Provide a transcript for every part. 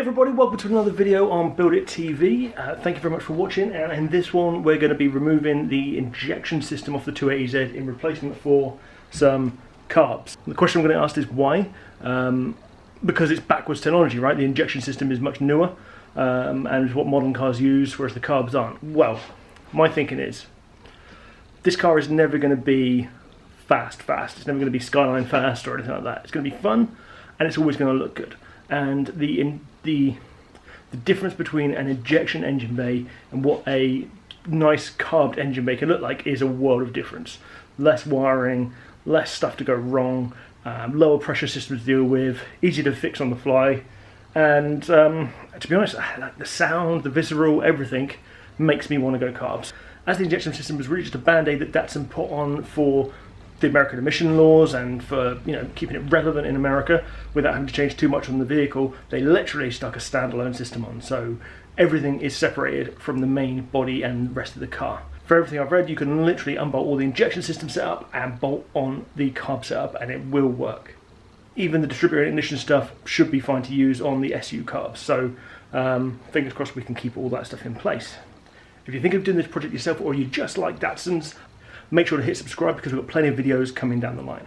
everybody, welcome to another video on Build It TV. Thank you very much for watching, and in this one we're going to be removing the injection system off the 280Z in replacement for some carbs. The question I'm going to ask is why? Because it's backwards technology, right? The injection system is much newer and is what modern cars use, whereas the carbs aren't. Well, my thinking is this car is never going to be fast. It's never going to be Skyline fast or anything like that. It's going to be fun, and it's always going to look good. And the difference between an injection engine bay and what a nice carbed engine bay can look like is a world of difference. Less wiring, less stuff to go wrong, lower pressure systems to deal with, easy to fix on the fly, and to be honest, like the sound, the visceral, everything makes me want to go carbs. As the injection system was really just a band-aid that Datsun put on for the American emission laws and for, you know, keeping it relevant in America without having to change too much on the vehicle, they literally stuck a standalone system on. So everything is separated from the main body and the rest of the car. For everything I've read, you can literally unbolt all the injection system setup and bolt on the carb setup, and it will work. Even the distributor ignition stuff should be fine to use on the SU carbs. So fingers crossed we can keep all that stuff in place. If you think of doing this project yourself, or you just like Datsuns, make sure to hit subscribe because we've got plenty of videos coming down the line.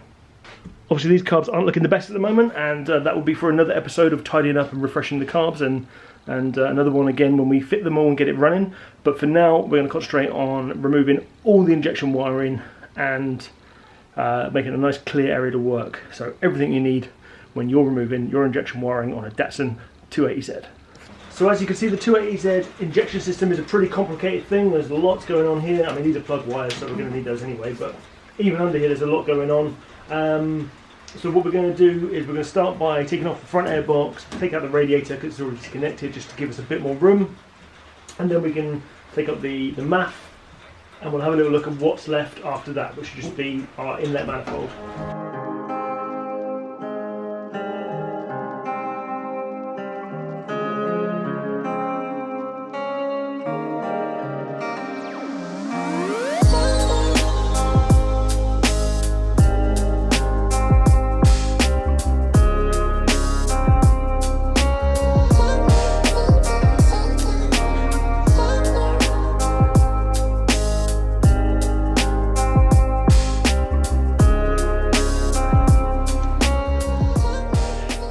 Obviously these carbs aren't looking the best at the moment, and that will be for another episode of tidying up and refreshing the carbs, and another one again when we fit them all and get it running. But for now we're going to concentrate on removing all the injection wiring and making a nice clear area to work. So everything you need when you're removing your injection wiring on a Datsun 280Z. So as you can see, the 280Z injection system is a pretty complicated thing. There's lots going on here. I mean, these are plug wires, so we're going to need those anyway, but even under here there's a lot going on. So what we're going to do is we're going to start by taking off the front air box, take out the radiator because it's already disconnected, just to give us a bit more room, and then we can take up the MAF, and we'll have a little look at what's left after that, which should just be our inlet manifold.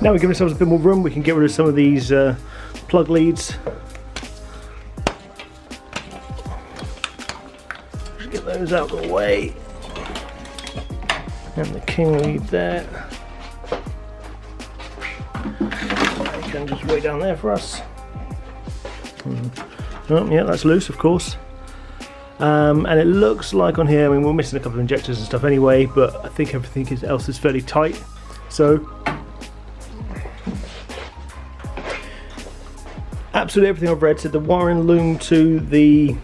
Now we give ourselves a bit more room, we can get rid of some of these plug leads. Just get those out of the way. And the king lead there. You can just way down there for us. Oh, yeah, that's loose, of course. And it looks like on here, I mean, we're missing a couple of injectors and stuff anyway, but I think everything else is fairly tight. So absolutely everything I've read said the wiring loom to the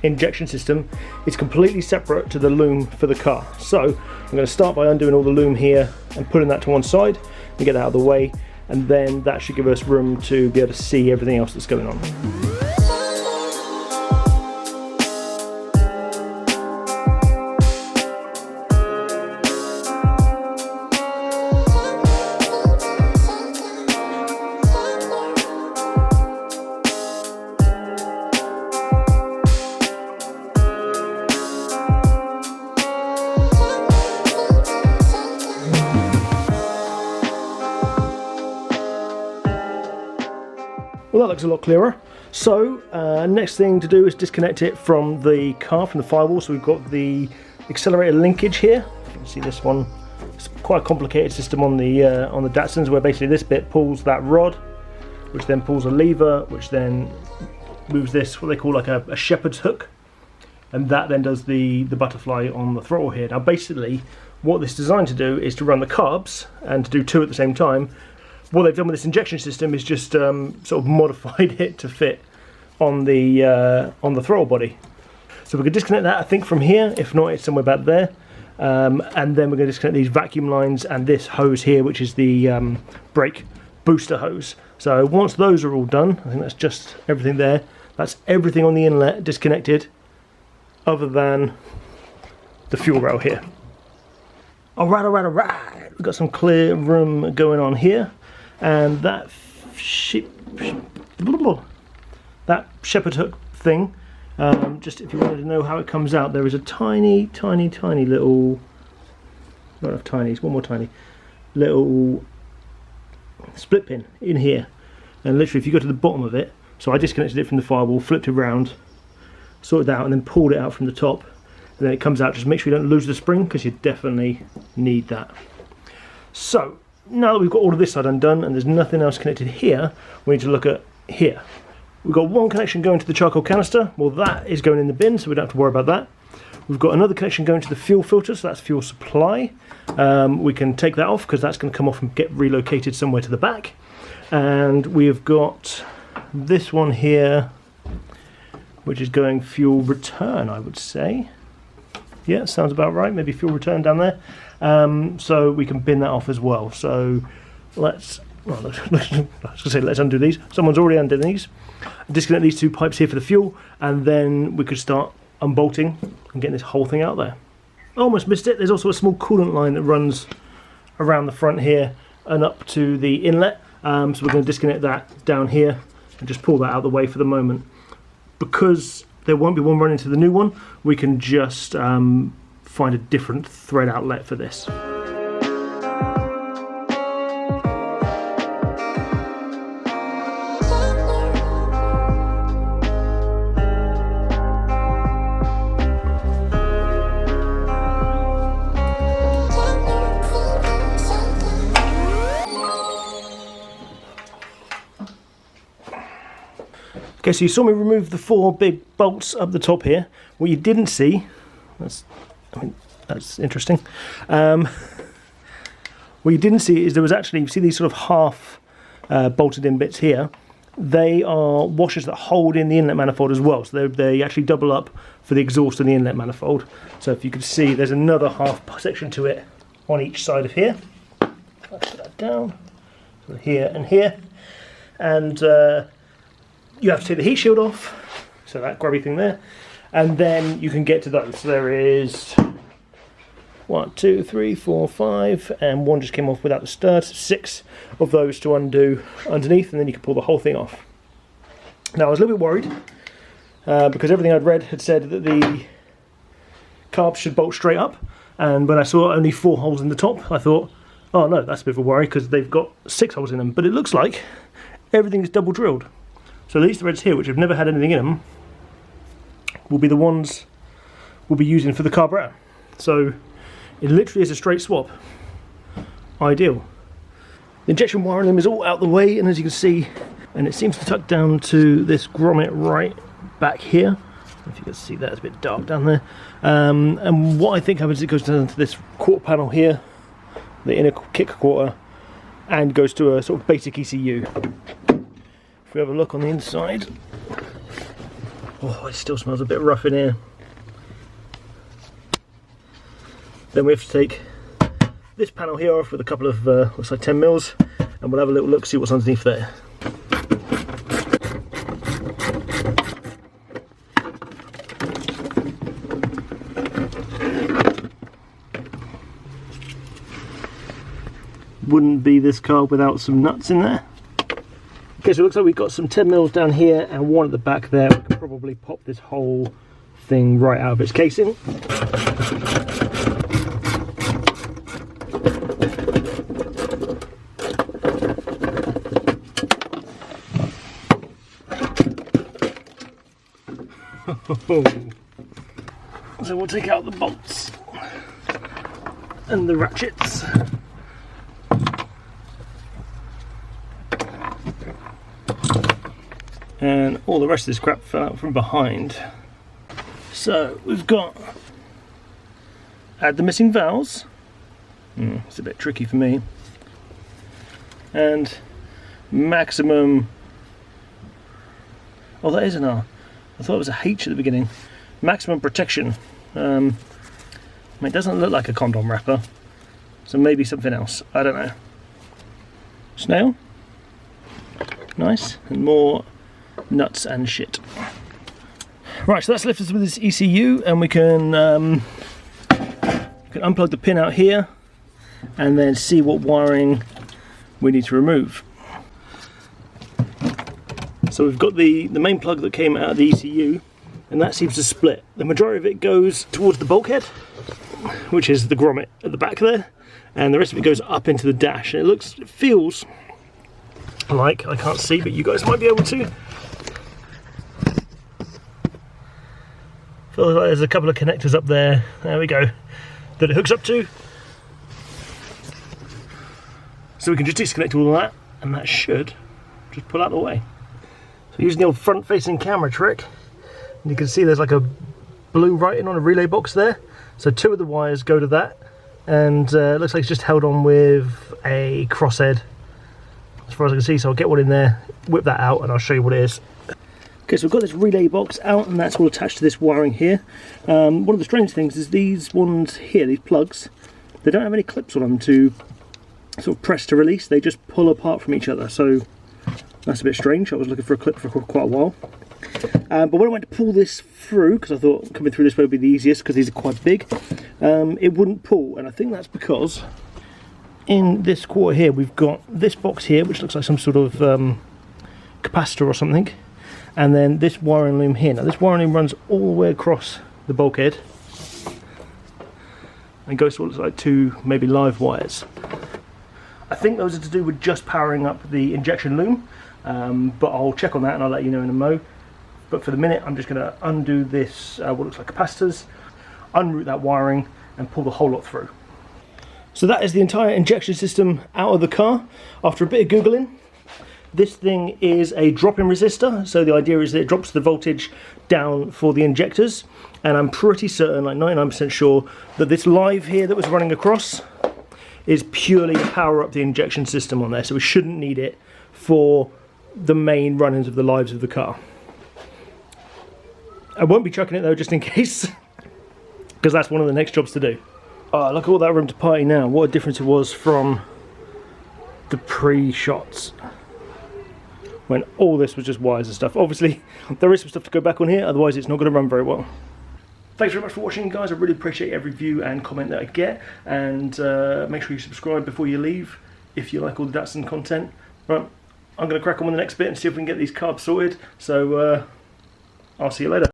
injection system is completely separate to the loom for the car. So I'm going to start by undoing all the loom here and putting that to one side and get that out of the way, and then that should give us room to be able to see everything else that's going on. Well, that looks a lot clearer. So next thing to do is disconnect it from the car, from the firewall. So we've got the accelerator linkage here. You can see this one. It's quite a complicated system on the Datsuns, where basically this bit pulls that rod, which then pulls a lever, which then moves this, what they call like a shepherd's hook, and that then does the butterfly on the throttle here. Now basically what this is designed to do is to run the carbs and to do two at the same time. What they've done with this injection system is just sort of modified it to fit on the throttle body. So we can disconnect that, I think, from here. If not, it's somewhere back there. And then we're going to disconnect these vacuum lines and this hose here, which is the brake booster hose. So once those are all done, I think that's just everything there. That's everything on the inlet disconnected, other than the fuel rail here. Alright. We've got some clear room going on here, and that shepherd hook thing. Just if you wanted to know how it comes out, there is a tiny little, not enough tinies, one more tiny little split pin in here, and literally if you go to the bottom of it, so I disconnected it from the firewall, flipped it around, sorted it out, and then pulled it out from the top, and then it comes out. Just make sure you don't lose the spring, because you definitely need that. So now that we've got all of this side undone and there's nothing else connected here, we need to look at here. We've got one connection going to the charcoal canister. Well, that is going in the bin, so we don't have to worry about that. We've got another connection going to the fuel filter, so that's fuel supply. We can take that off because that's going to come off and get relocated somewhere to the back. And we've got this one here, which is going fuel return, I would say. Yeah, sounds about right. Maybe fuel return down there. So we can bin that off as well. So let's undo these. Someone's already undone these. Disconnect these two pipes here for the fuel, and then we could start unbolting and getting this whole thing out there. Almost missed it. There's also a small coolant line that runs around the front here and up to the inlet. So we're going to disconnect that down here and just pull that out of the way for the moment. Because there won't be one running to the new one, we can just find a different thread outlet for this. Okay, so you saw me remove the 4 big bolts up the top here. What you didn't see, that's interesting. What you didn't see is there was actually, you see these sort of half bolted in bits here. They are washers that hold in the inlet manifold as well. So they actually double up for the exhaust and the inlet manifold. So if you could see, there's another half section to it on each side of here. I'll put that down. So here and here. And you have to take the heat shield off, so that grubby thing there, and then you can get to those. So there is 1, 2, 3, 4, 5, and one just came off without the stud. 6 of those to undo underneath, and then you can pull the whole thing off. Now I was a little bit worried because everything I'd read had said that the carbs should bolt straight up, and when I saw only 4 holes in the top, I thought, oh no, that's a bit of a worry because they've got 6 holes in them. But it looks like everything is double drilled. So these threads here, which have never had anything in them, will be the ones we'll be using for the carburettor. So it literally is a straight swap. Ideal. The injection wire on them is all out the way, and as you can see, and it seems to tuck down to this grommet right back here. If you can see that, it's a bit dark down there. And what I think happens is it goes down to this quarter panel here, the inner kick quarter, and goes to a sort of basic ECU. If we have a look on the inside, oh, it still smells a bit rough in here. Then we have to take this panel here off with a couple of, looks like 10 mils, and we'll have a little look, see what's underneath there. Wouldn't be this car without some nuts in there. Okay, so it looks like we've got some 10 mils down here and one at the back there. We can probably pop this whole thing right out of its casing. So we'll take out the bolts and the ratchets. And all the rest of this crap fell out from behind. So we've got, add the missing valves. It's a bit tricky for me. And maximum, oh, that is an R. I thought it was a H at the beginning. Maximum protection. I mean, it doesn't look like a condom wrapper, so maybe something else. I don't know. Snail. Nice. And more nuts and shit. Right, so that's left us with this ECU, and we can unplug the pin out here and then see what wiring we need to remove. So we've got the main plug that came out of the ECU, and that seems to split. The majority of it goes towards the bulkhead, which is the grommet at the back there, and the rest of it goes up into the dash. And it feels like, I can't see, but you guys might be able to. Feels like there's a couple of connectors up there. There we go. That it hooks up to. So we can just disconnect all of that, and that should just pull out the way. So using the old front-facing camera trick, and you can see there's like a blue writing on a relay box there. So 2 of the wires go to that, and it looks like it's just held on with a crosshead, as far as I can see. So I'll get one in there, whip that out, and I'll show you what it is. Okay, so we've got this relay box out, and that's all attached to this wiring here. One of the strange things is these ones here, these plugs, they don't have any clips on them to sort of press to release. They just pull apart from each other, so that's a bit strange. I was looking for a clip for quite a while. But when I went to pull this through, because I thought coming through this way would be the easiest because these are quite big, it wouldn't pull, and I think that's because in this quarter here we've got this box here which looks like some sort of capacitor or something, and then this wiring loom here. Now this wiring loom runs all the way across the bulkhead and goes to what looks like 2 maybe live wires. I think those are to do with just powering up the injection loom, but I'll check on that and I'll let you know in a mo. But for the minute I'm just going to undo this, what looks like capacitors, unroute that wiring and pull the whole lot through. So that is the entire injection system out of the car. After a bit of Googling, this thing is a drop-in resistor, so the idea is that it drops the voltage down for the injectors, and I'm pretty certain, like 99% sure, that this live here that was running across is purely to power up the injection system on there, so we shouldn't need it for the main run-ins of the lives of the car. I won't be chucking it though, just in case, because that's one of the next jobs to do. Oh, look at all that room to party now. What a difference it was from the pre-shots, when all this was just wires and stuff. Obviously, there is some stuff to go back on here, otherwise it's not going to run very well. Thanks very much for watching, guys. I really appreciate every view and comment that I get, and make sure you subscribe before you leave if you like all the Datsun content. Right, I'm going to crack on with the next bit and see if we can get these carbs sorted, so I'll see you later.